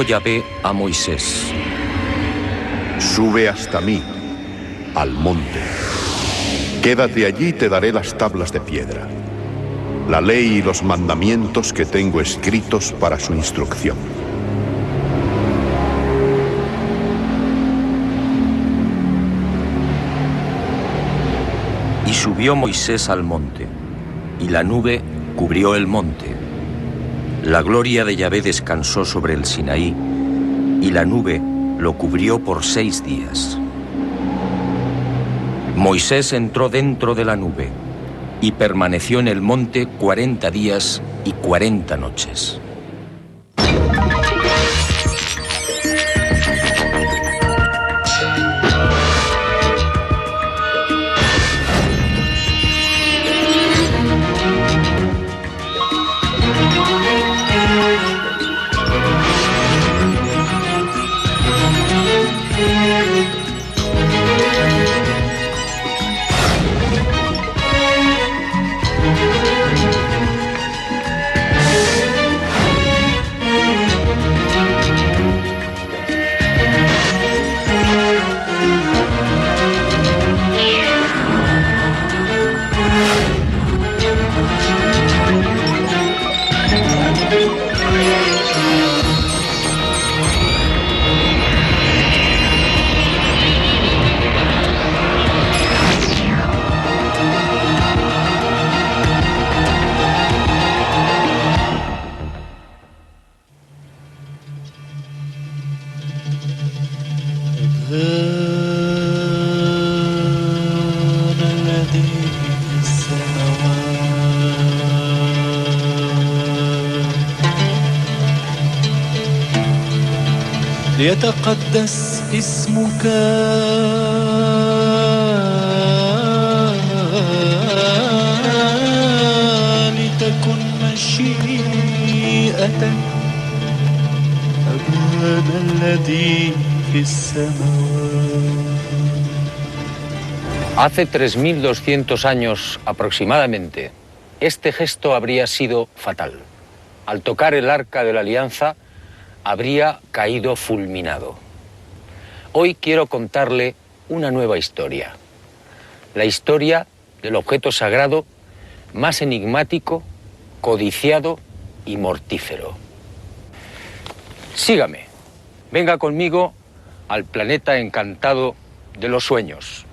dijo Yahvé a Moisés: Sube hasta mí, al monte. Quédate allí y te daré las tablas de piedra, la ley y los mandamientos que tengo escritos para su instrucción. Y subió Moisés al monte, y la nube cubrió el monte. La gloria de Yahvé descansó sobre el Sinaí, y la nube lo cubrió por 6 días. Moisés entró dentro de la nube, y permaneció en el monte 40 días y 40 noches. ليتقدس اسمك لتكن مشيئتك أبانا الذي في السماوات. Hace 3200 años aproximadamente, este gesto habría sido fatal. Al tocar el arca de la alianza, habría caído fulminado. Hoy quiero contarle una nueva historia. La historia del objeto sagrado más enigmático, codiciado y mortífero. Sígame, venga conmigo al planeta encantado de los sueños.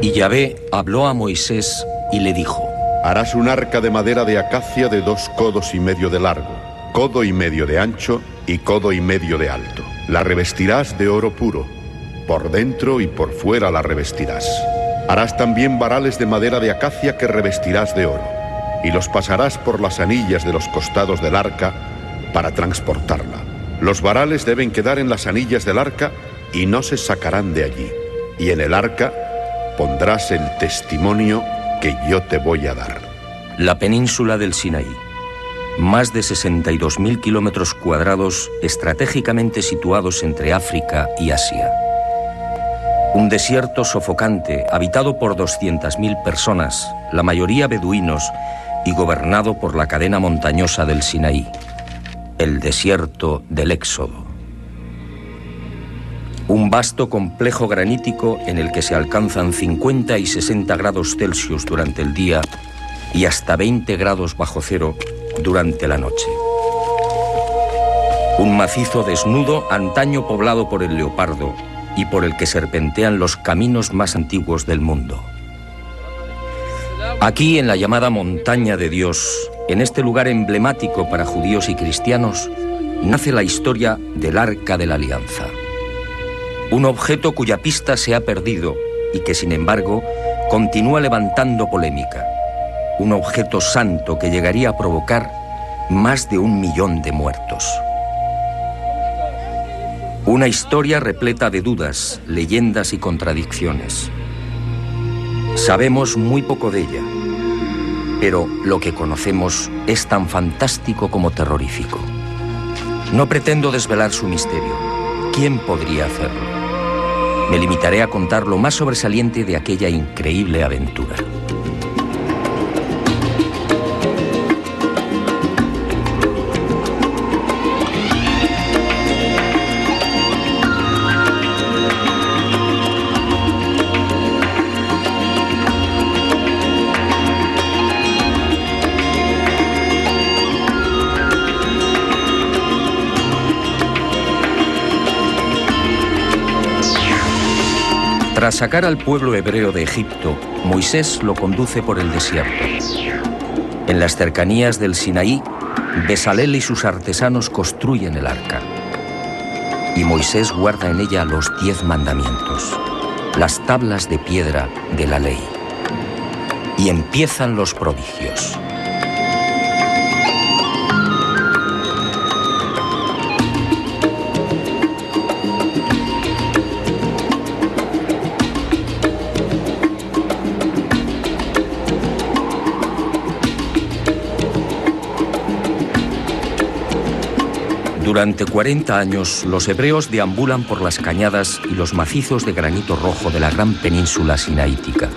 Y Yahvé habló a Moisés y le dijo: Harás un arca de madera de acacia de 2 codos y medio de largo, codo y medio de ancho y codo y medio de alto. La revestirás de oro puro, por dentro y por fuera la revestirás. Harás también varales de madera de acacia que revestirás de oro, y los pasarás por las anillas de los costados del arca para transportarla. Los varales deben quedar en las anillas del arca y no se sacarán de allí. Y en el arca pondrás el testimonio que yo te voy a dar. La península del Sinaí. Más de 62.000 kilómetros cuadrados estratégicamente situados entre África y Asia. Un desierto sofocante habitado por 200.000 personas, la mayoría beduinos, y gobernado por la cadena montañosa del Sinaí, el desierto del Éxodo. Un vasto complejo granítico en el que se alcanzan 50 y 60 grados Celsius durante el día y hasta 20 grados bajo cero durante la noche. Un macizo desnudo, antaño poblado por el leopardo y por el que serpentean los caminos más antiguos del mundo. Aquí, en la llamada Montaña de Dios, en este lugar emblemático para judíos y cristianos, nace la historia del Arca de la Alianza. Un objeto cuya pista se ha perdido y que, sin embargo, continúa levantando polémica. Un objeto santo que llegaría a provocar más de 1 millón de muertos. Una historia repleta de dudas, leyendas y contradicciones. Sabemos muy poco de ella, pero lo que conocemos es tan fantástico como terrorífico. No pretendo desvelar su misterio. ¿Quién podría hacerlo? Me limitaré a contar lo más sobresaliente de aquella increíble aventura. Tras sacar al pueblo hebreo de Egipto, Moisés lo conduce por el desierto. En las cercanías del Sinaí, Bezalel y sus artesanos construyen el arca. Y Moisés guarda en ella los 10 mandamientos, las tablas de piedra de la ley. Y empiezan los prodigios. Durante 40 años, los hebreos deambulan por las cañadas y los macizos de granito rojo de la gran península sinaítica.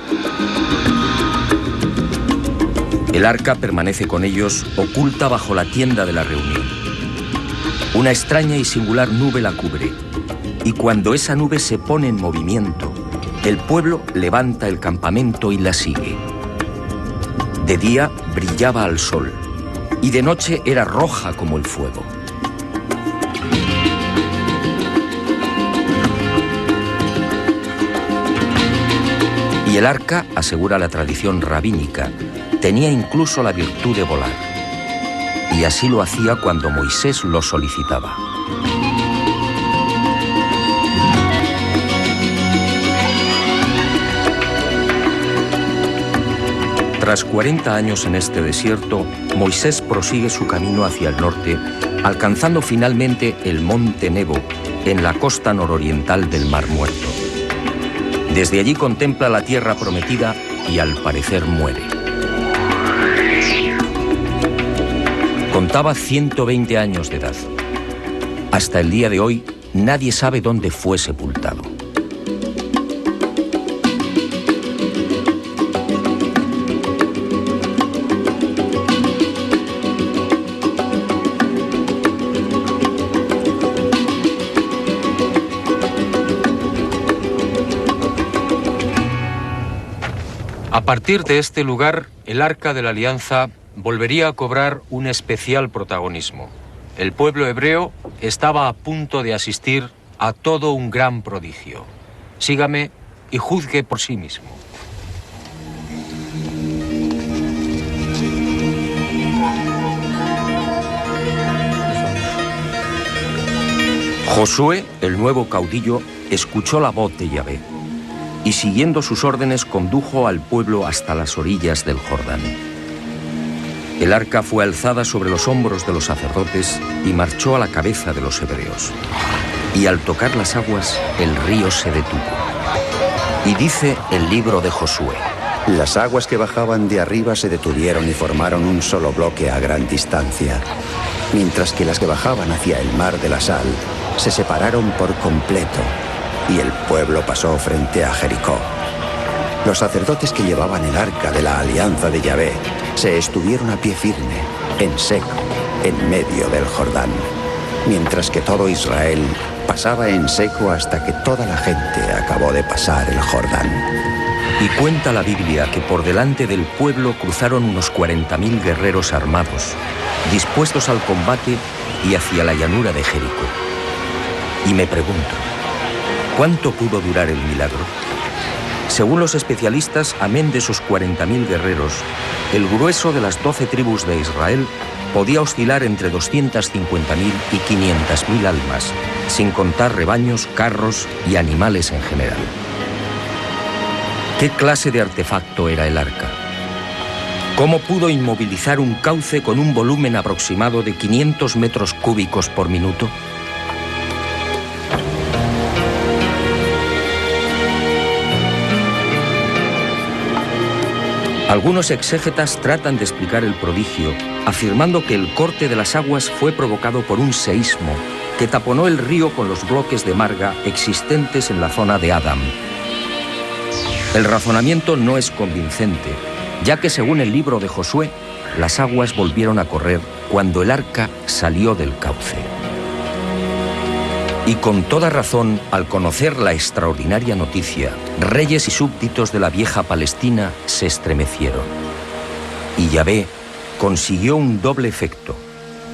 El arca permanece con ellos, oculta bajo la tienda de la reunión. Una extraña y singular nube la cubre, y cuando esa nube se pone en movimiento, el pueblo levanta el campamento y la sigue. De día brillaba al sol, y de noche era roja como el fuego. Y el arca, asegura la tradición rabínica, tenía incluso la virtud de volar. Y así lo hacía cuando Moisés lo solicitaba. Tras 40 años en este desierto, Moisés prosigue su camino hacia el norte, alcanzando finalmente el monte Nebo, en la costa nororiental del Mar Muerto. Desde allí contempla la tierra prometida y al parecer muere. Contaba 120 años de edad. Hasta el día de hoy, nadie sabe dónde fue sepultado. A partir de este lugar, el Arca de la Alianza volvería a cobrar un especial protagonismo. El pueblo hebreo estaba a punto de asistir a todo un gran prodigio. Sígame y juzgue por sí mismo. Josué, el nuevo caudillo, escuchó la voz de Yahvé y siguiendo sus órdenes condujo al pueblo hasta las orillas del Jordán. El arca fue alzada sobre los hombros de los sacerdotes y marchó a la cabeza de los hebreos. Y al tocar las aguas, el río se detuvo. Y dice el libro de Josué: Las aguas que bajaban de arriba se detuvieron y formaron un solo bloque a gran distancia, mientras que las que bajaban hacia el mar de la sal se separaron por completo, y el pueblo pasó frente a Jericó. Los sacerdotes que llevaban el arca de la alianza de Yahvé se estuvieron a pie firme, en seco, en medio del Jordán, mientras que todo Israel pasaba en seco hasta que toda la gente acabó de pasar el Jordán. Y cuenta la Biblia que por delante del pueblo cruzaron unos 40.000 guerreros armados, dispuestos al combate y hacia la llanura de Jericó. Y me pregunto, ¿cuánto pudo durar el milagro? Según los especialistas, amén de esos 40.000 guerreros, el grueso de las 12 tribus de Israel podía oscilar entre 250.000 y 500.000 almas, sin contar rebaños, carros y animales en general. ¿Qué clase de artefacto era el arca? ¿Cómo pudo inmovilizar un cauce con un volumen aproximado de 500 metros cúbicos por minuto? Algunos exégetas tratan de explicar el prodigio, afirmando que el corte de las aguas fue provocado por un seísmo que taponó el río con los bloques de marga existentes en la zona de Adam. El razonamiento no es convincente, ya que según el libro de Josué, las aguas volvieron a correr cuando el arca salió del cauce. Y con toda razón, al conocer la extraordinaria noticia, reyes y súbditos de la vieja Palestina se estremecieron. Y Yahvé consiguió un doble efecto: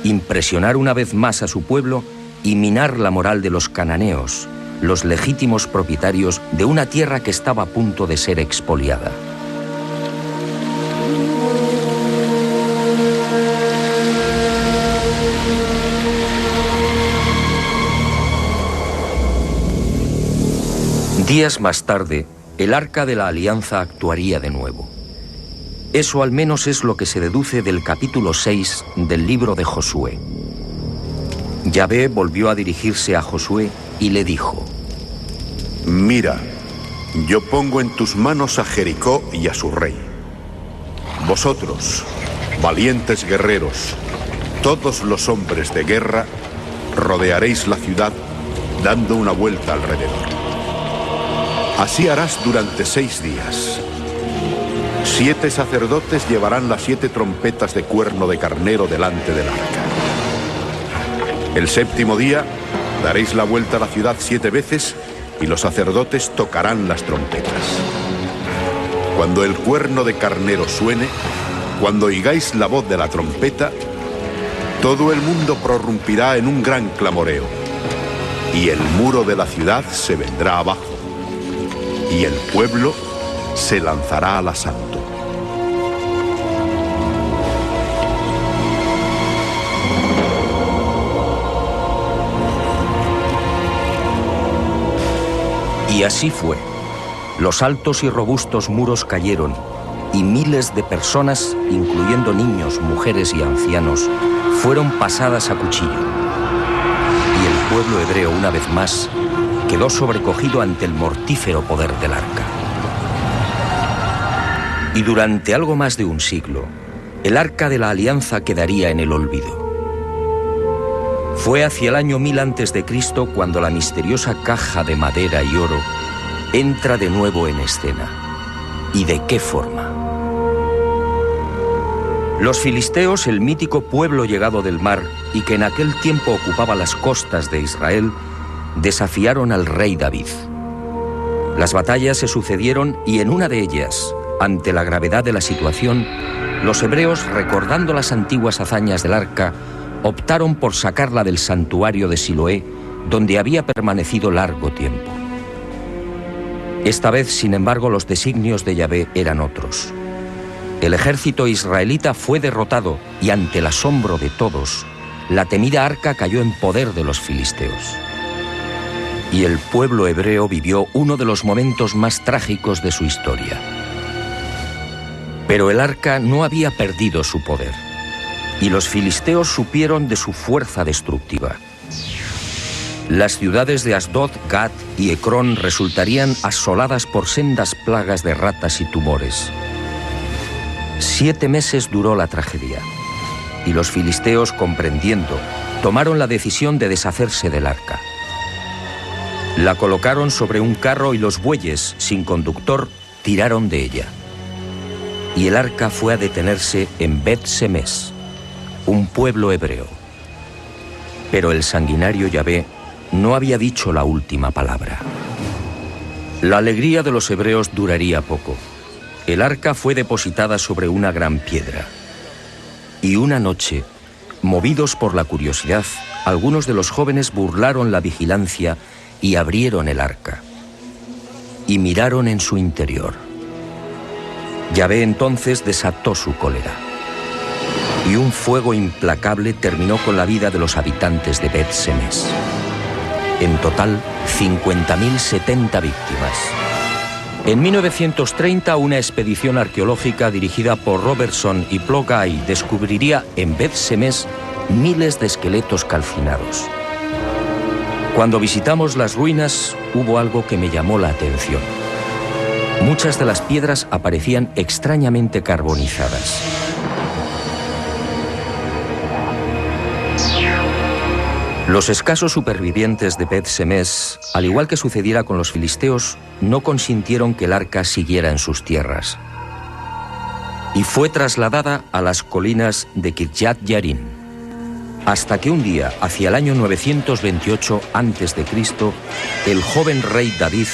impresionar una vez más a su pueblo y minar la moral de los cananeos, los legítimos propietarios de una tierra que estaba a punto de ser expoliada. Días más tarde, el Arca de la Alianza actuaría de nuevo. Eso al menos es lo que se deduce del capítulo 6 del libro de Josué. Yahvé volvió a dirigirse a Josué y le dijo: Mira, yo pongo en tus manos a Jericó y a su rey. Vosotros, valientes guerreros, todos los hombres de guerra, rodearéis la ciudad dando una vuelta alrededor. Así harás durante 6 días. 7 sacerdotes llevarán las 7 trompetas de cuerno de carnero delante del arca. El 7º día daréis la vuelta a la ciudad 7 veces y los sacerdotes tocarán las trompetas. Cuando el cuerno de carnero suene, cuando oigáis la voz de la trompeta, todo el mundo prorrumpirá en un gran clamoreo y el muro de la ciudad se vendrá abajo y el pueblo se lanzará al asalto. Y así fue. Los altos y robustos muros cayeron y miles de personas, incluyendo niños, mujeres y ancianos, fueron pasadas a cuchillo. Y el pueblo hebreo, una vez más, quedó sobrecogido ante el mortífero poder del arca. Y durante algo más de un siglo, el Arca de la Alianza quedaría en el olvido. Fue hacia el año 1000 a.C. cuando la misteriosa caja de madera y oro entra de nuevo en escena. ¿Y de qué forma? Los filisteos, el mítico pueblo llegado del mar y que en aquel tiempo ocupaba las costas de Israel, desafiaron al rey David. Las batallas se sucedieron y en una de ellas, ante la gravedad de la situación, los hebreos, recordando las antiguas hazañas del arca, optaron por sacarla del santuario de Siloé, donde había permanecido largo tiempo. Esta vez, sin embargo, los designios de Yahvé eran otros. El ejército israelita fue derrotado y ante el asombro de todos, la temida arca cayó en poder de los filisteos. Y el pueblo hebreo vivió uno de los momentos más trágicos de su historia. Pero el arca no había perdido su poder, y los filisteos supieron de su fuerza destructiva. Las ciudades de Asdod, Gat y Ecrón resultarían asoladas por sendas plagas de ratas y tumores. 7 meses duró la tragedia, y los filisteos, comprendiendo, tomaron la decisión de deshacerse del arca. La colocaron sobre un carro y los bueyes, sin conductor, tiraron de ella. Y el arca fue a detenerse en Bet-Semes, un pueblo hebreo. Pero el sanguinario Yahvé no había dicho la última palabra. La alegría de los hebreos duraría poco. El arca fue depositada sobre una gran piedra. Y una noche, movidos por la curiosidad, algunos de los jóvenes burlaron la vigilancia y abrieron el arca. Y miraron en su interior. Yahvé entonces desató su cólera. Y un fuego implacable terminó con la vida de los habitantes de Bet-Semes. En total, 50.070 víctimas. En 1930, una expedición arqueológica dirigida por Robertson y Plogai descubriría en Bet-Semes miles de esqueletos calcinados. Cuando visitamos las ruinas, hubo algo que me llamó la atención. Muchas de las piedras aparecían extrañamente carbonizadas. Los escasos supervivientes de Bet-Semes, al igual que sucediera con los filisteos, no consintieron que el arca siguiera en sus tierras. Y fue trasladada a las colinas de Kirjat Yarim, hasta que un día, hacia el año 928 a.C., el joven rey David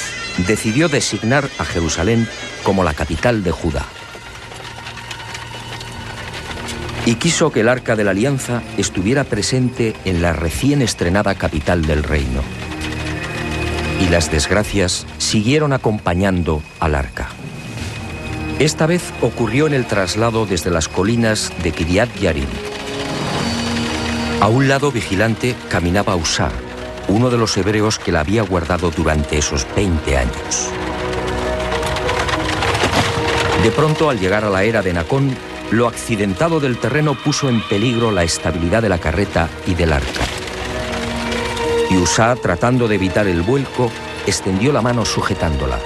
decidió designar a Jerusalén como la capital de Judá. Y quiso que el Arca de la Alianza estuviera presente en la recién estrenada capital del reino. y las desgracias siguieron acompañando al arca. Esta vez ocurrió en el traslado desde las colinas de Kiryat Yarim. A un lado vigilante caminaba Usá, uno de los hebreos que la había guardado durante esos 20 años. De pronto, al llegar a la era de Nacón, lo accidentado del terreno puso en peligro la estabilidad de la carreta y del arca. Y Usá, tratando de evitar el vuelco, extendió la mano sujetándola.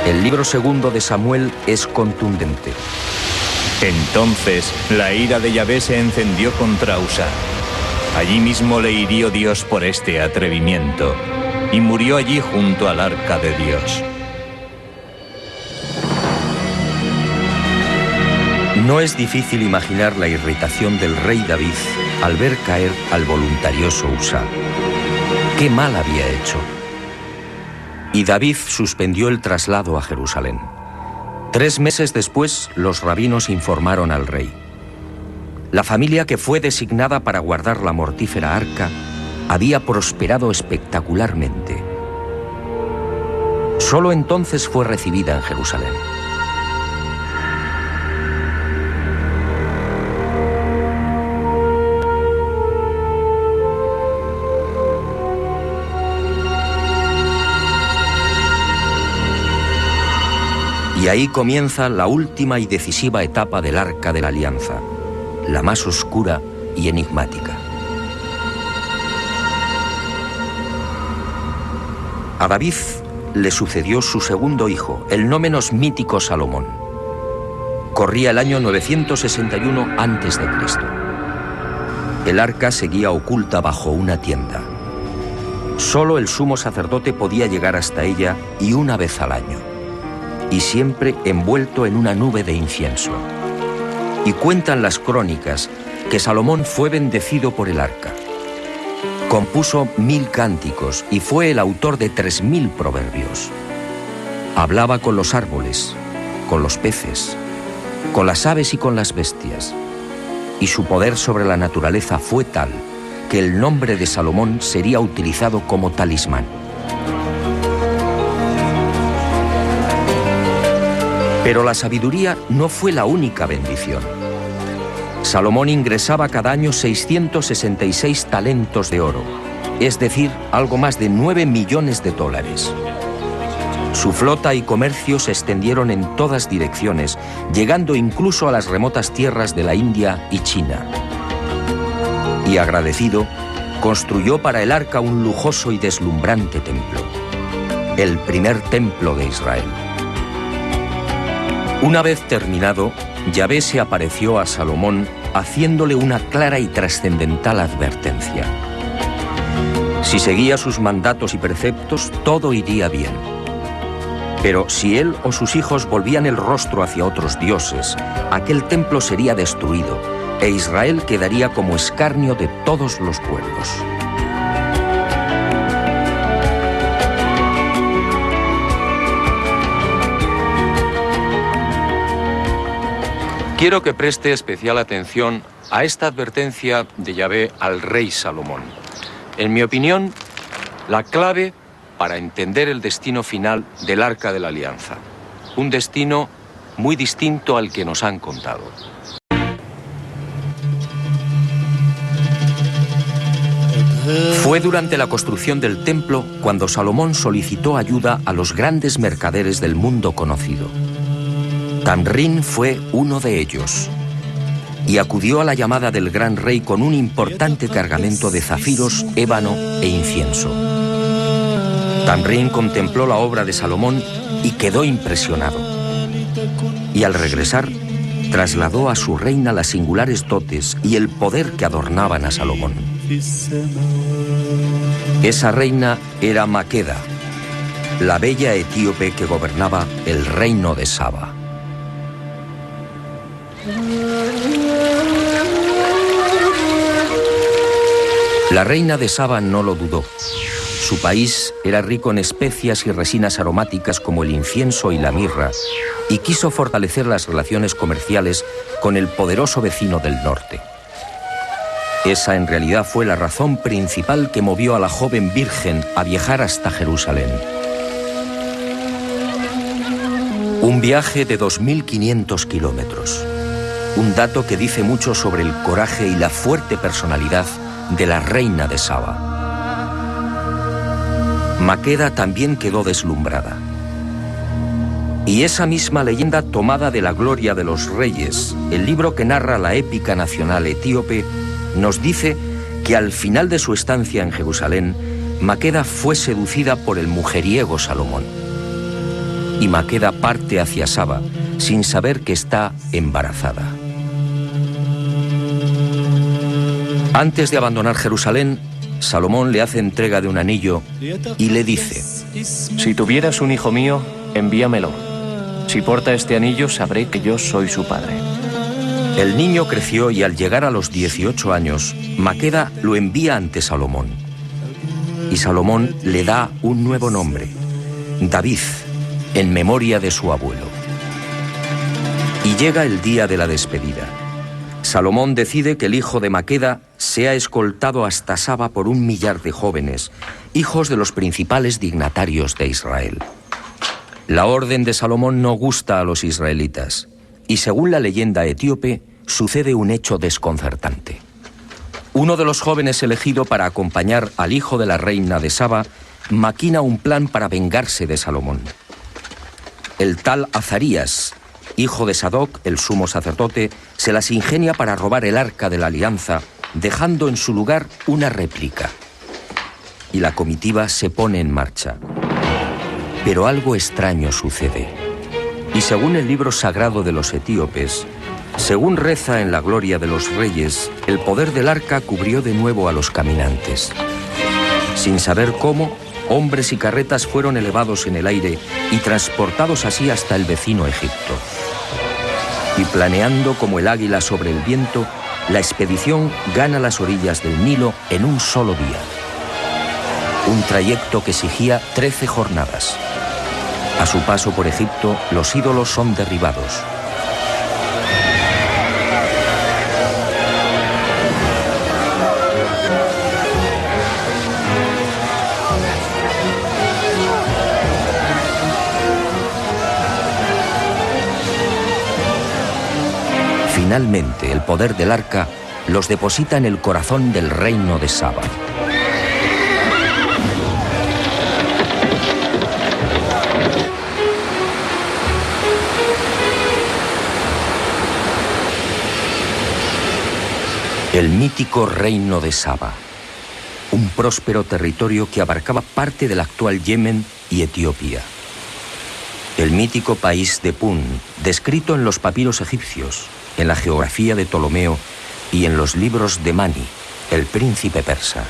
El libro segundo de Samuel es contundente. Entonces la ira de Yahvé se encendió contra Usá. Allí mismo le hirió Dios por este atrevimiento, y murió allí junto al arca de Dios. No es difícil imaginar la irritación del rey David al ver caer al voluntarioso Usá. ¿Qué mal había hecho? Y David suspendió el traslado a Jerusalén. 3 meses después, los rabinos informaron al rey. La familia que fue designada para guardar la mortífera arca había prosperado espectacularmente. Solo entonces fue recibida en Jerusalén. Y ahí comienza la última y decisiva etapa del Arca de la Alianza, la más oscura y enigmática. A David le sucedió su segundo hijo, el no menos mítico Salomón. Corría el año 961 a.C. El arca seguía oculta bajo una tienda. Solo el sumo sacerdote podía llegar hasta ella y una vez al año, y siempre envuelto en una nube de incienso. Y cuentan las crónicas que Salomón fue bendecido por el arca. Compuso 1000 cánticos y fue el autor de 3000 proverbios. Hablaba con los árboles, con los peces, con las aves y con las bestias. Y su poder sobre la naturaleza fue tal que el nombre de Salomón sería utilizado como talismán. Pero la sabiduría no fue la única bendición. Salomón ingresaba cada año 666 talentos de oro, es decir, algo más de 9 millones de dólares. Su flota y comercio se extendieron en todas direcciones, llegando incluso a las remotas tierras de la India y China. Y agradecido, construyó para el arca un lujoso y deslumbrante templo, el primer templo de Israel. Una vez terminado, Yahvé se apareció a Salomón haciéndole una clara y trascendental advertencia. Si seguía sus mandatos y preceptos, todo iría bien. Pero si él o sus hijos volvían el rostro hacia otros dioses, aquel templo sería destruido e Israel quedaría como escarnio de todos los pueblos. Quiero que preste especial atención a esta advertencia de Yahvé al rey Salomón. En mi opinión, la clave para entender el destino final del Arca de la Alianza. Un destino muy distinto al que nos han contado. Fue durante la construcción del templo cuando Salomón solicitó ayuda a los grandes mercaderes del mundo conocido. Tamrín fue uno de ellos y acudió a la llamada del gran rey con un importante cargamento de zafiros, ébano e incienso. Tamrín contempló la obra de Salomón y quedó impresionado. Y al regresar, trasladó a su reina las singulares dotes y el poder que adornaban a Salomón. Esa reina era Maqueda, la bella etíope que gobernaba el reino de Saba. La reina de Saba no lo dudó. Su país era rico en especias y resinas aromáticas como el incienso y la mirra, y quiso fortalecer las relaciones comerciales con el poderoso vecino del norte. Esa en realidad fue la razón principal que movió a la joven virgen a viajar hasta Jerusalén. Un viaje de 2.500 kilómetros. Un dato que dice mucho sobre el coraje y la fuerte personalidad de la reina de Saba. Maqueda también quedó deslumbrada. Y esa misma leyenda tomada de la Gloria de los Reyes, el libro que narra la épica nacional etíope, nos dice que al final de su estancia en Jerusalén, Maqueda fue seducida por el mujeriego Salomón. Y Maqueda parte hacia Saba sin saber que está embarazada. Antes de abandonar Jerusalén, Salomón le hace entrega de un anillo y le dice: si tuvieras un hijo mío, envíamelo. Si porta este anillo, sabré que yo soy su padre. El niño creció y al llegar a los 18 años, Maqueda lo envía ante Salomón. Y Salomón le da un nuevo nombre, David, en memoria de su abuelo. Y llega el día de la despedida. Salomón decide que el hijo de Maqueda sea escoltado hasta Saba por 1 millar de jóvenes, hijos de los principales dignatarios de Israel. La orden de Salomón no gusta a los israelitas, y según la leyenda etíope, sucede un hecho desconcertante. Uno de los jóvenes elegido para acompañar al hijo de la reina de Saba maquina un plan para vengarse de Salomón. El tal Azarías, hijo de Sadoc, el sumo sacerdote, se las ingenia para robar el arca de la alianza, dejando en su lugar una réplica. Y la comitiva se pone en marcha. Pero algo extraño sucede. Y según el libro sagrado de los etíopes, según reza en la Gloria de los Reyes, el poder del arca cubrió de nuevo a los caminantes. Sin saber cómo, hombres y carretas fueron elevados en el aire y transportados así hasta el vecino Egipto. Y planeando como el águila sobre el viento, la expedición gana las orillas del Nilo en un solo día. Un trayecto que exigía 13 jornadas. A su paso por Egipto, los ídolos son derribados. Finalmente, el poder del arca los deposita en el corazón del reino de Saba. El mítico reino de Saba, un próspero territorio que abarcaba parte del actual Yemen y Etiopía. El mítico país de Pun, descrito en los papiros egipcios, en la geografía de Ptolomeo y en los libros de Mani, el príncipe persa.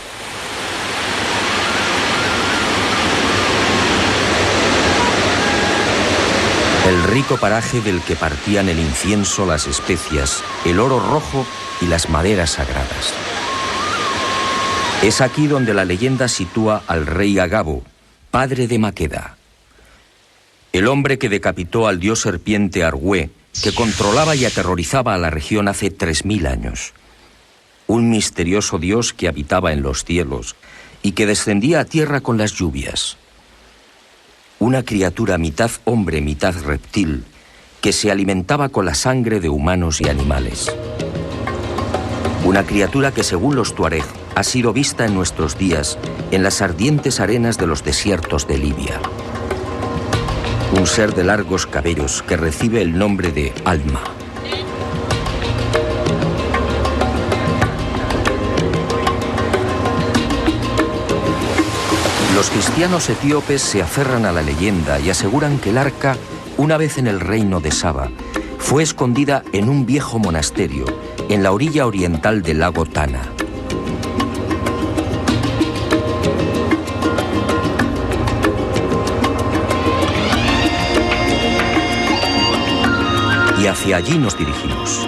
El rico paraje del que partían el incienso, las especias, el oro rojo y las maderas sagradas. Es aquí donde la leyenda sitúa al rey Agabo, padre de Maqueda. El hombre que decapitó al dios serpiente Argüé, que controlaba y aterrorizaba a la región hace 3000 años. Un misterioso dios que habitaba en los cielos y que descendía a tierra con las lluvias. Una criatura mitad hombre, mitad reptil, que se alimentaba con la sangre de humanos y animales. Una criatura que, según los tuareg, ha sido vista en nuestros días en las ardientes arenas de los desiertos de Libia. Un ser de largos cabellos que recibe el nombre de Alma. Los cristianos etíopes se aferran a la leyenda y aseguran que el arca, una vez en el reino de Saba, fue escondida en un viejo monasterio en la orilla oriental del lago Tana. Y hacia allí nos dirigimos.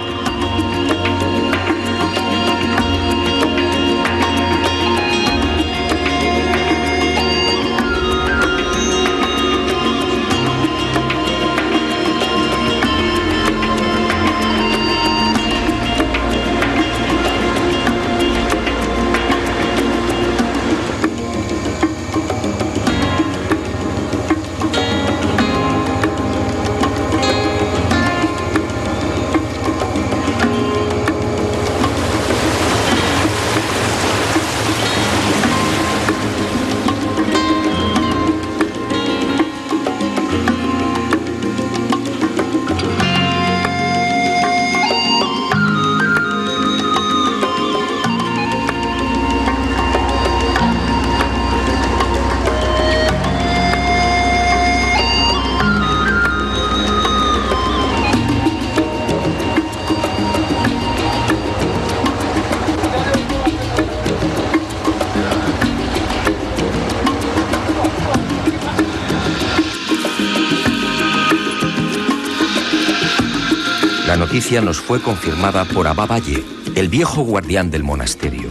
La noticia nos fue confirmada por Abba Valle, el viejo guardián del monasterio.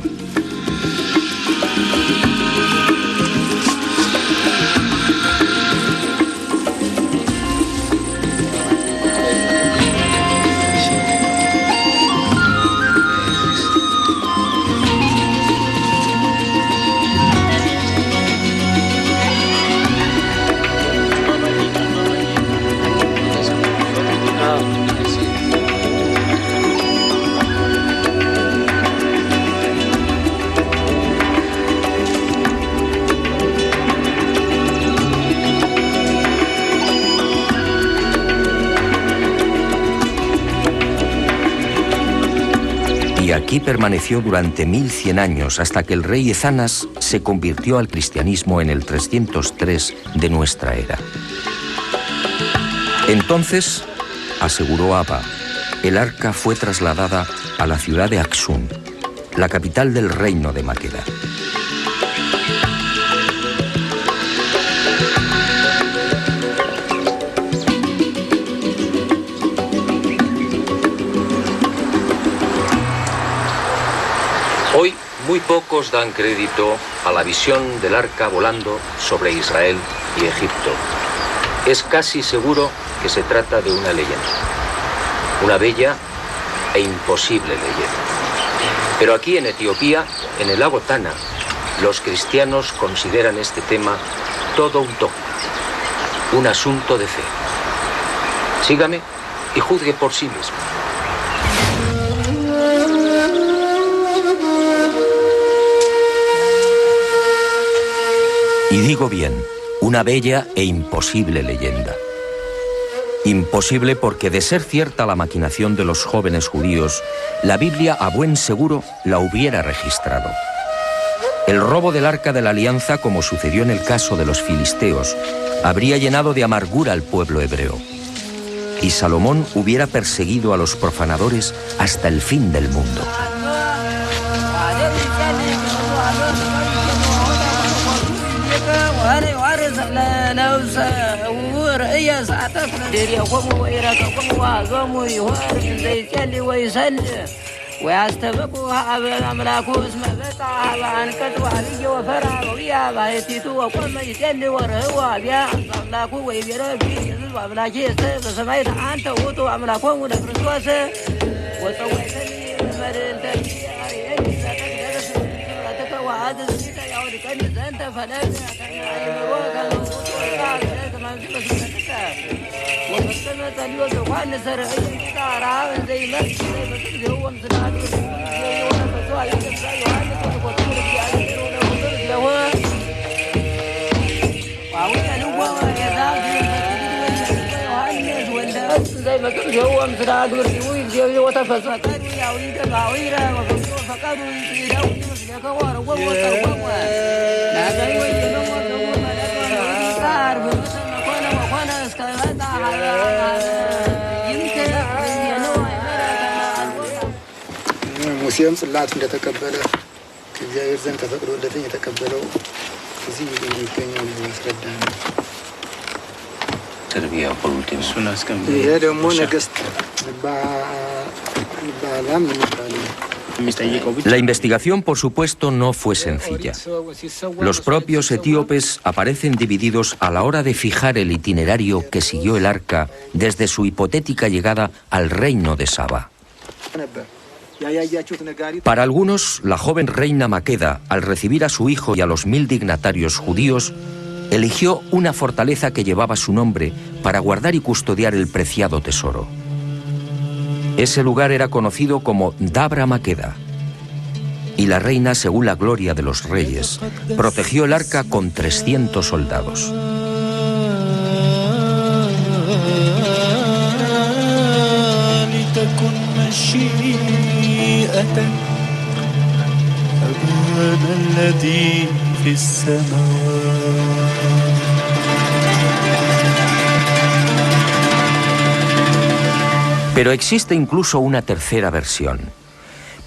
Y aquí permaneció durante 1100 años hasta que el rey Ezanas se convirtió al cristianismo en el 303 de nuestra era. Entonces, aseguró Abba, el arca fue trasladada a la ciudad de Axum, la capital del reino de Maqueda. Hoy muy pocos dan crédito a la visión del arca volando sobre Israel y Egipto. Es casi seguro que se trata de una leyenda, una bella e imposible leyenda. Pero aquí en Etiopía, en el lago Tana, los cristianos consideran este tema todo un dogma, un asunto de fe. Sígame y juzgue por sí mismo. Y digo bien, una bella e imposible leyenda. Imposible porque, de ser cierta la maquinación de los jóvenes judíos, la Biblia a buen seguro la hubiera registrado. El robo del Arca de la Alianza, como sucedió en el caso de los filisteos, habría llenado de amargura al pueblo hebreo. Y Salomón hubiera perseguido a los profanadores hasta el fin del mundo. ሙሴም ጽላት እንደተቀበለ ከእግዚአብሔር ዘንድ ተፈቅዶለት የተቀበለው እዚህ የሚገኘው ያስረዳል። ይሄ ደግሞ ነገስት ባላም ይባላል። La investigación, por supuesto, no fue sencilla. Los propios etíopes aparecen divididos a la hora de fijar el itinerario que siguió el arca desde su hipotética llegada al reino de Saba. Para algunos, la joven reina Maqueda, al recibir a su hijo y a los 1000 dignatarios judíos, eligió una fortaleza que llevaba su nombre para guardar y custodiar el preciado tesoro. Ese lugar era conocido como Dabra Maqueda, y la reina, según la gloria de los reyes, protegió el arca con 300 soldados. Pero existe incluso una tercera versión.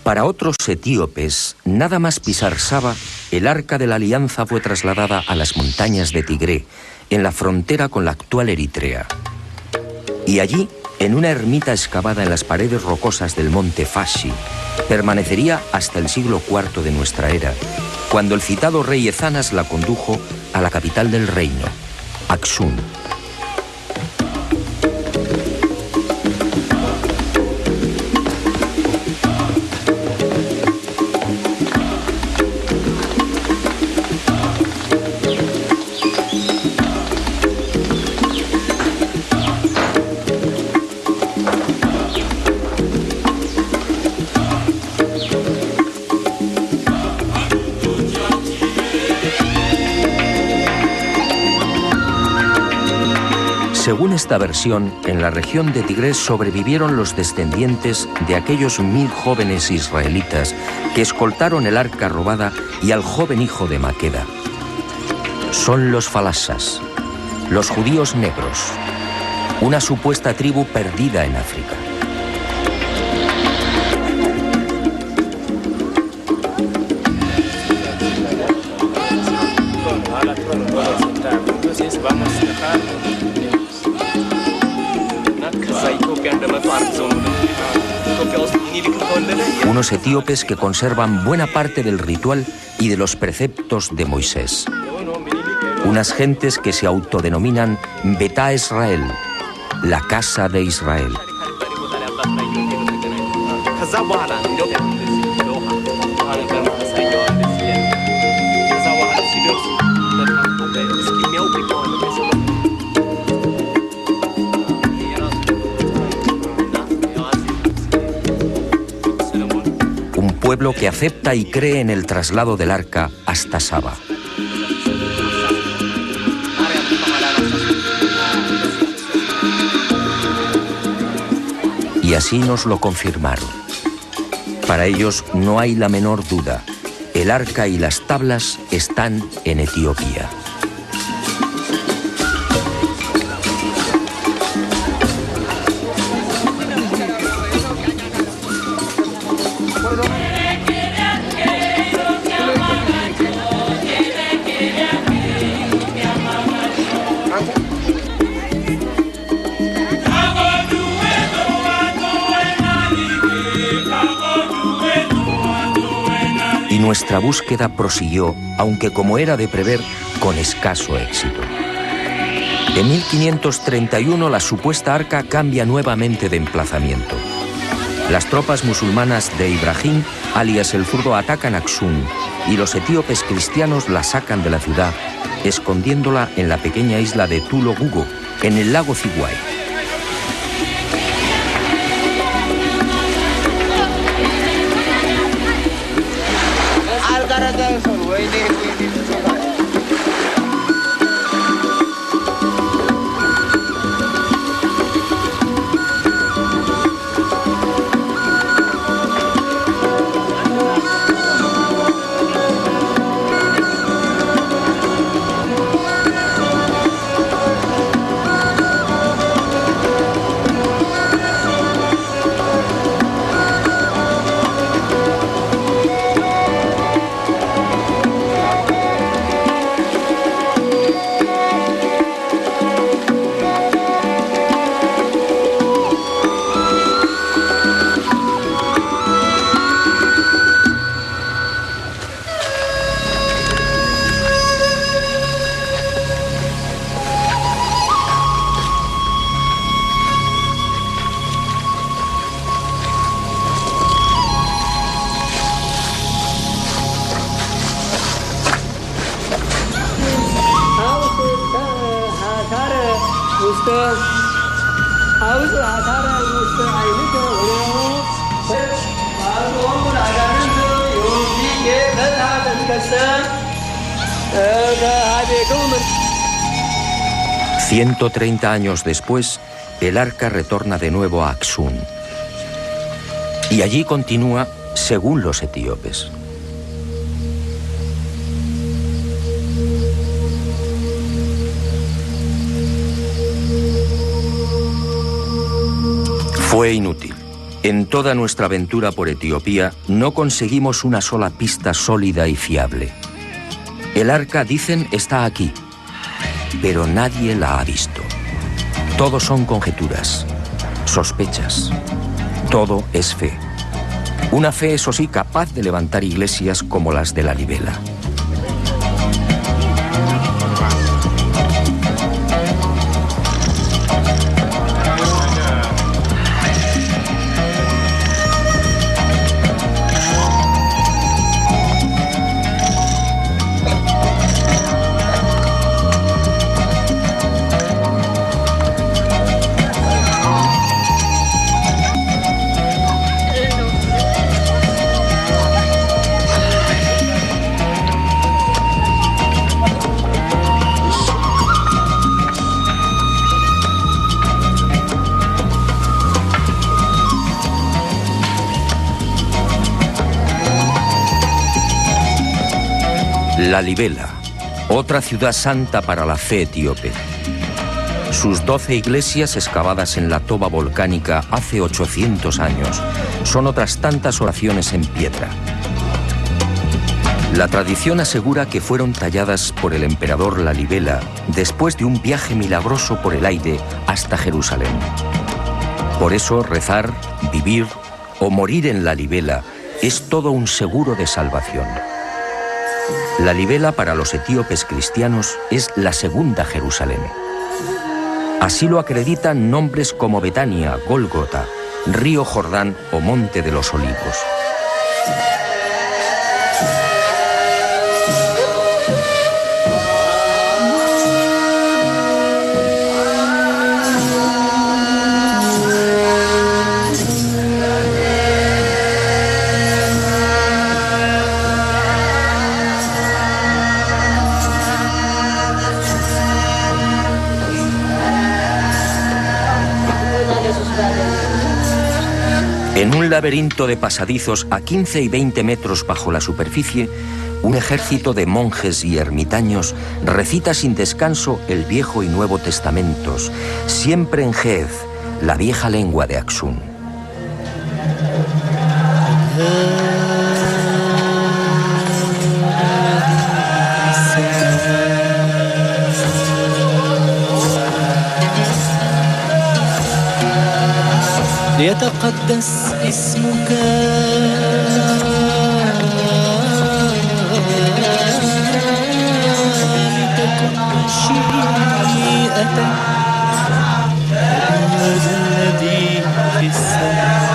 Para otros etíopes, nada más pisar Saba, el Arca de la Alianza fue trasladada a las montañas de Tigré, en la frontera con la actual Eritrea. Y allí en una ermita excavada en las paredes rocosas del monte Fashi, permanecería hasta el siglo IV de nuestra era, cuando el citado rey Ezanas la condujo a la capital del reino, Aksum. Según esta versión, en la región de Tigres sobrevivieron los descendientes de aquellos 1000 jóvenes israelitas que escoltaron el arca robada y al joven hijo de Maqueda. Son los falasas, los judíos negros, una supuesta tribu perdida en África. Unos etíopes que conservan buena parte del ritual y de los preceptos de Moisés. Unas gentes que se autodenominan Betá Israel, la casa de Israel. Pueblo que acepta y cree en el traslado del arca hasta Saba. Y así nos lo confirmaron. Para ellos no hay la menor duda. El arca y las tablas están en Etiopía. Nuestra búsqueda prosiguió, aunque como era de prever, con escaso éxito. En 1531 la supuesta arca cambia nuevamente de emplazamiento. Las tropas musulmanas de Ibrahim, alias el Zurdo, atacan Aksum y los etíopes cristianos la sacan de la ciudad, escondiéndola en la pequeña isla de Tulo Gugo, en el lago Ziguay. ...130 años después, el arca retorna de nuevo a Aksum. Y allí continúa según los etíopes. Fue inútil. En toda nuestra aventura por Etiopía no conseguimos una sola pista sólida y fiable. El arca, dicen, está aquí, pero nadie la ha visto. Todo son conjeturas. sospechas. Todo es fe. Una fe, eso sí, capaz de levantar iglesias como las de Lalibela. Lalibela, otra ciudad santa para la fe etíope. Sus 12 iglesias excavadas en la toba volcánica hace 800 años son otras tantas oraciones en piedra. La tradición asegura que fueron talladas por el emperador Lalibela después de un viaje milagroso por el aire hasta Jerusalén. Por eso rezar, vivir o morir en Lalibela es todo un seguro de salvación. Lalibela para los etíopes cristianos es la segunda Jerusalén. Así lo acreditan nombres como Betania, Gólgota, Río Jordán o Monte de los Olivos. En un laberinto de pasadizos a 15 y 20 metros bajo la superficie, un ejército de monjes y ermitaños recita sin descanso el Viejo y Nuevo Testamentos, siempre en Ge'ez, la vieja lengua de Aksum. ليتقدس اسمك لتكن مشيئتك هذا الذي في السماء.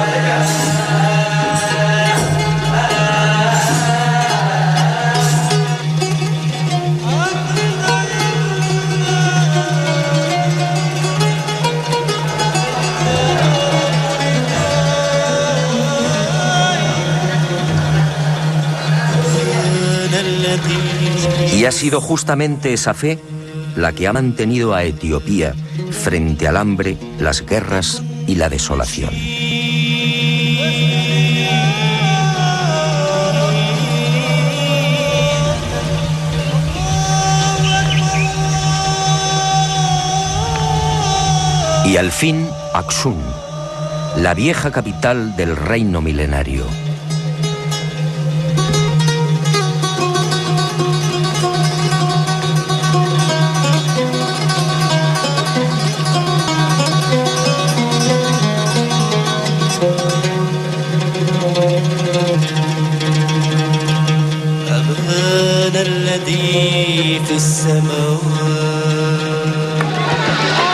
Y ha sido justamente esa fe la que ha mantenido a Etiopía frente al hambre, las guerras y la desolación. Y al fin, Aksum, la vieja capital del reino milenario.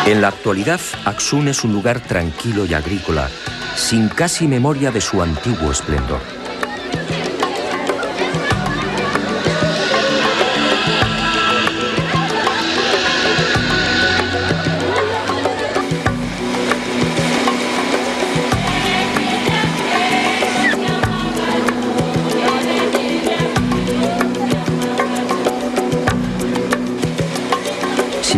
En la actualidad, Aksum es un lugar tranquilo y agrícola, sin casi memoria de su antiguo esplendor.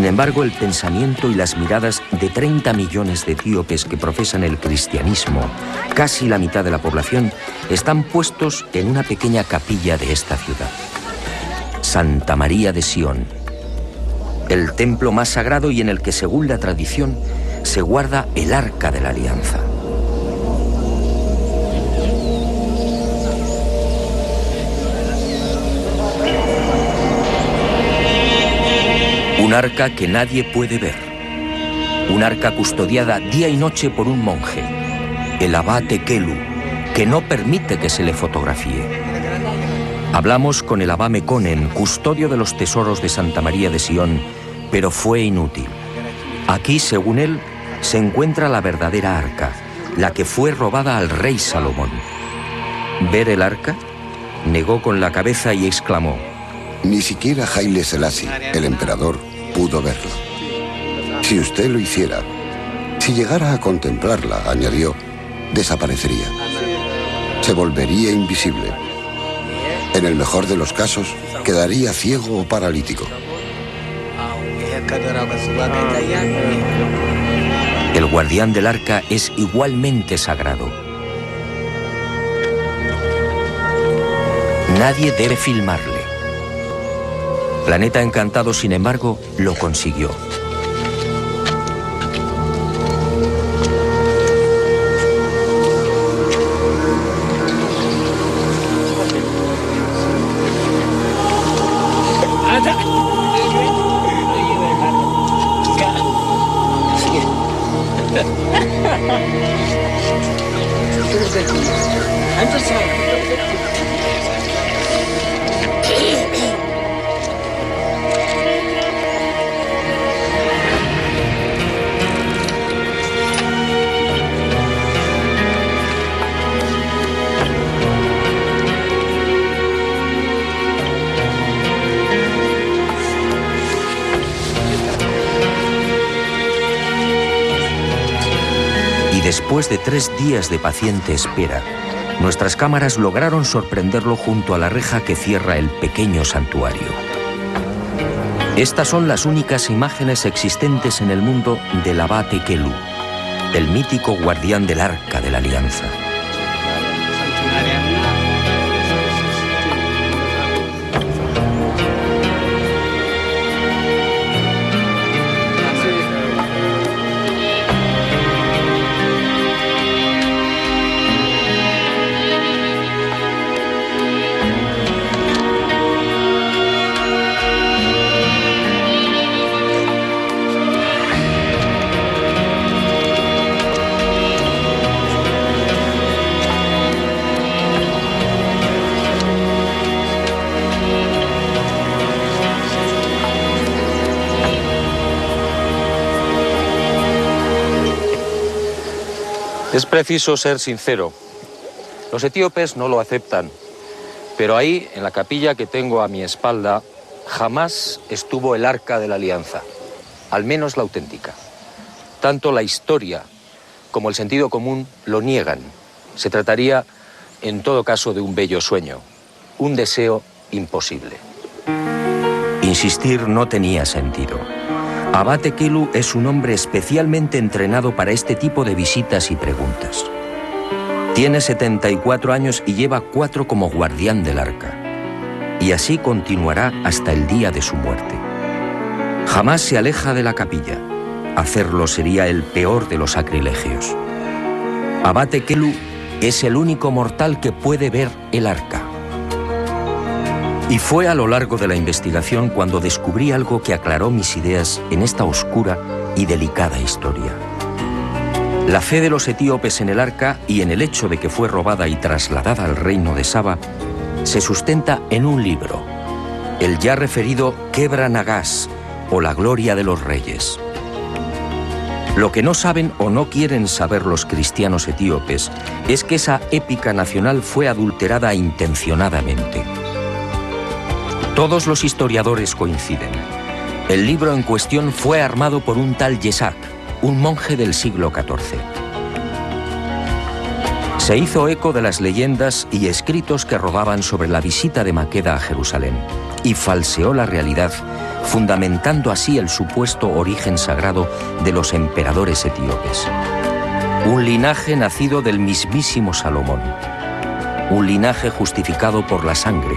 Sin embargo, el pensamiento y las miradas de 30 millones de etíopes que profesan el cristianismo, casi la mitad de la población, están puestos en una pequeña capilla de esta ciudad. Santa María de Sion, el templo más sagrado y en el que, según la tradición, se guarda el Arca de la Alianza. Un arca que nadie puede ver, Un arca custodiada día y noche por un monje, el abate Kelu, que no permite que se le fotografíe. Hablamos con el abá Mekonnen, custodio de los tesoros de Santa María de Sion, pero fue inútil. Aquí, según él, se encuentra la verdadera arca, la que fue robada al rey Salomón. ¿Ver el arca? Negó con la cabeza y exclamó: ni siquiera Haile Selassie, el emperador, pudo verla. Si usted lo hiciera, si llegara a contemplarla, añadió, desaparecería. Se volvería invisible. En el mejor de los casos, quedaría ciego o paralítico. El guardián del arca es igualmente sagrado. Nadie debe filmarle. Planeta Encantado, sin embargo, lo consiguió. Después de 3 días de paciente espera, nuestras cámaras lograron sorprenderlo junto a la reja que cierra el pequeño santuario. Estas son las únicas imágenes existentes en el mundo del abate Kelu, el mítico guardián del Arca de la Alianza. Es preciso ser sincero. Los etíopes no lo aceptan, pero ahí, en la capilla que tengo a mi espalda, jamás estuvo el Arca de la Alianza, al menos la auténtica. Tanto la historia como el sentido común lo niegan. Se trataría, en todo caso, de un bello sueño, un deseo imposible. Insistir no tenía sentido. Abate Kelu es un hombre especialmente entrenado para este tipo de visitas y preguntas. Tiene 74 años y lleva 4 como guardián del arca. Y así continuará hasta el día de su muerte. Jamás se aleja de la capilla. Hacerlo sería el peor de los sacrilegios. Abate Kelu es el único mortal que puede ver el arca. Y fue a lo largo de la investigación cuando descubrí algo que aclaró mis ideas en esta oscura y delicada historia. La fe de los etíopes en el arca y en el hecho de que fue robada y trasladada al reino de Saba se sustenta en un libro, el ya referido Kebra Nagás, o la gloria de los reyes. Lo que no saben o no quieren saber los cristianos etíopes es que esa épica nacional fue adulterada intencionadamente. Todos los historiadores coinciden. El libro en cuestión fue armado por un tal Yesak, un monje del siglo XIV. Se hizo eco de las leyendas y escritos que rodaban sobre la visita de Maqueda a Jerusalén y falseó la realidad, fundamentando así el supuesto origen sagrado de los emperadores etíopes. Un linaje nacido del mismísimo Salomón. Un linaje justificado por la sangre,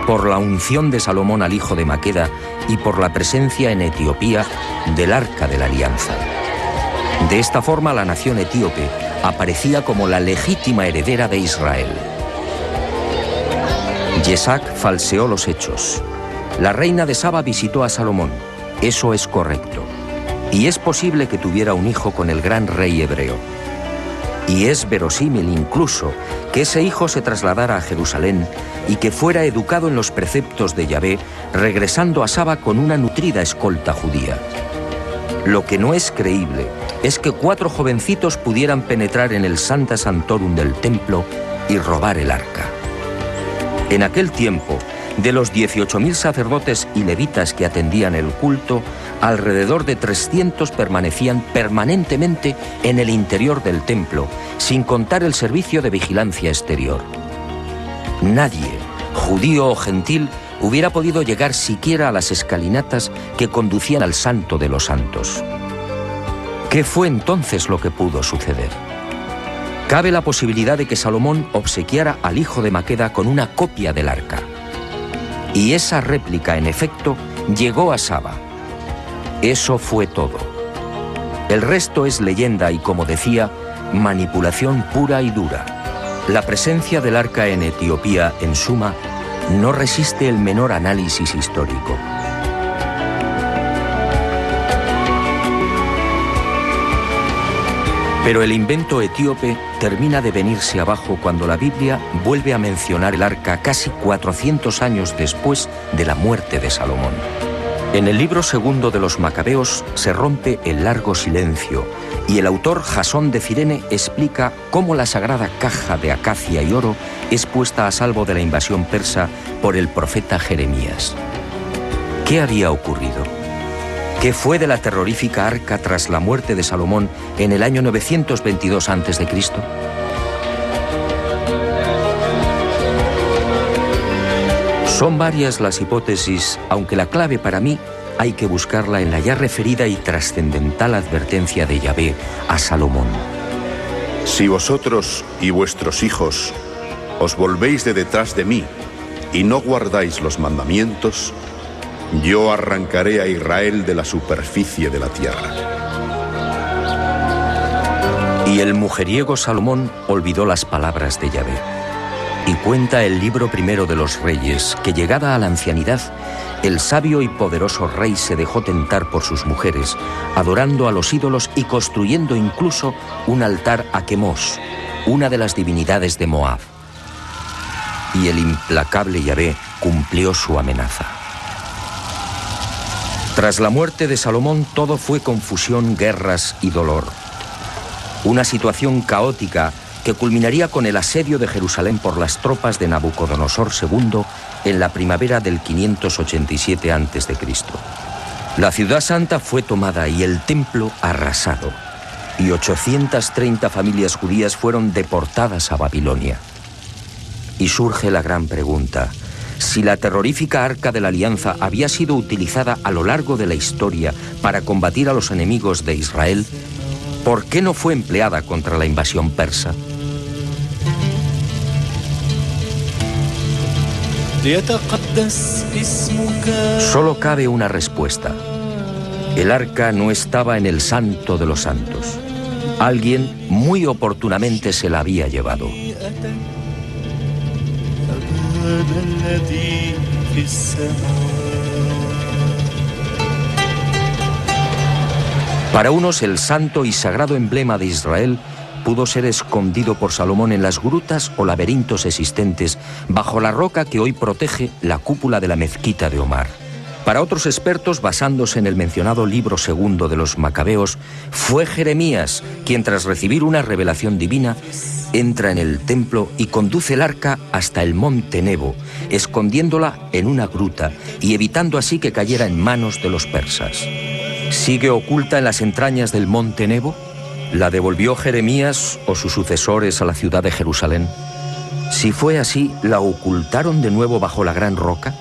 por la unción de Salomón al hijo de Maqueda y por la presencia en Etiopía del Arca de la Alianza. De esta forma, la nación etíope aparecía como la legítima heredera de Israel. Yesak falseó los hechos. La reina de Saba visitó a Salomón. Eso es correcto. y es posible que tuviera un hijo con el gran rey hebreo. Y es verosímil incluso que ese hijo se trasladara a Jerusalén y que fuera educado en los preceptos de Yahvé, regresando a Saba con una nutrida escolta judía. Lo que no es creíble es que 4 jovencitos pudieran penetrar en el Sancta Sanctorum del templo y robar el arca. En aquel tiempo, de los 18.000 sacerdotes y levitas que atendían el culto, alrededor de 300 permanecían permanentemente en el interior del templo, sin contar el servicio de vigilancia exterior. Nadie, judío o gentil, hubiera podido llegar siquiera a las escalinatas que conducían al Santo de los Santos. ¿Qué fue entonces lo que pudo suceder? Cabe la posibilidad de que Salomón obsequiara al hijo de Maqueda con una copia del arca. Y esa réplica, en efecto, llegó a Saba. Eso fue todo. El resto es leyenda y, como decía, manipulación pura y dura. La presencia del arca en Etiopía, en Suma, no resiste el menor análisis histórico. Pero el invento etíope termina de venirse abajo cuando la Biblia vuelve a mencionar el arca casi 400 años después de la muerte de Salomón. En el libro segundo de los Macabeos se rompe el largo silencio y el autor Jasón de Cirene explica cómo la sagrada caja de acacia y oro es puesta a salvo de la invasión persa por el profeta Jeremías. ¿Qué había ocurrido? ¿Qué fue de la terrorífica arca tras la muerte de Salomón en el año 922 a.C.? Son varias las hipótesis, aunque la clave para mí hay que buscarla en la ya referida y trascendental advertencia de Yahvé a Salomón. Si vosotros y vuestros hijos os volvéis de detrás de mí y no guardáis los mandamientos, yo arrancaré a Israel de la superficie de la tierra. Y el mujeriego Salomón olvidó las palabras de Yahvé. Y cuenta el libro primero de los Reyes que, llegada a la ancianidad, el sabio y poderoso rey se dejó tentar por sus mujeres, adorando a los ídolos y construyendo incluso un altar a Quemos, una de las divinidades de Moab. Y el implacable Yahvé cumplió su amenaza. Tras la muerte de Salomón, todo fue confusión, guerras y dolor. Una situación caótica que culminaría con el asedio de Jerusalén por las tropas de Nabucodonosor II en la primavera del 587 a.C. La ciudad santa fue tomada y el templo arrasado, y 830 familias judías fueron deportadas a Babilonia. Y surge la gran pregunta: si la terrorífica Arca de la Alianza había sido utilizada a lo largo de la historia para combatir a los enemigos de Israel, ¿por qué no fue empleada contra la invasión persa? Solo cabe una respuesta. El arca no estaba en el Santo de los Santos. Alguien muy oportunamente se la había llevado. Para unos, el santo y sagrado emblema de Israel pudo ser escondido por Salomón en las grutas o laberintos existentes bajo la roca que hoy protege la cúpula de la mezquita de Omar. Para otros expertos, basándose en el mencionado libro segundo de los Macabeos, fue Jeremías quien, tras recibir una revelación divina, entra en el templo y conduce el arca hasta el monte Nebo, escondiéndola en una gruta y evitando así que cayera en manos de los persas. ¿Sigue oculta en las entrañas del monte Nebo? ¿La devolvió Jeremías o sus sucesores a la ciudad de Jerusalén? Si fue así, ¿la ocultaron de nuevo bajo la gran roca?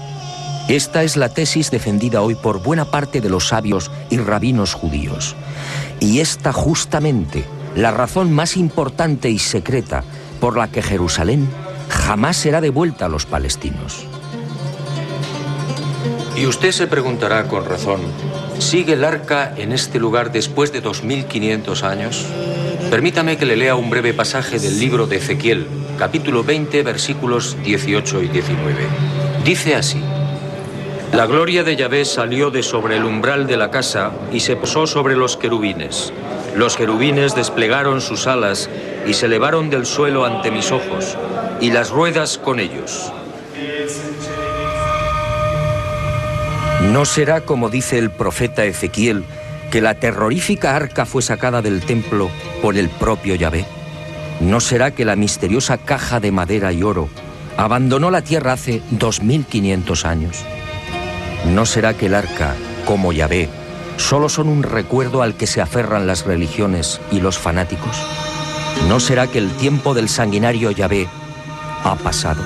Esta es la tesis defendida hoy por buena parte de los sabios y rabinos judíos. Y esta justamente la razón más importante y secreta por la que Jerusalén jamás será devuelta a los palestinos. Y usted se preguntará con razón, ¿sigue el arca en este lugar después de 2500 años? Permítame que le lea un breve pasaje del libro de Ezequiel, capítulo 20, versículos 18 y 19. Dice así: La gloria de Yahvé salió de sobre el umbral de la casa y se posó sobre los querubines. Los querubines desplegaron sus alas y se elevaron del suelo ante mis ojos, y las ruedas con ellos. No será como dice el profeta Ezequiel, que la terrorífica arca fue sacada del templo por el propio Yahvé. No será que la misteriosa caja de madera y oro abandonó la tierra hace 2500 años. No será que el arca, como Yahvé, solo son un recuerdo al que se aferran las religiones y los fanáticos. No será que el tiempo del sanguinario Yahvé ha pasado.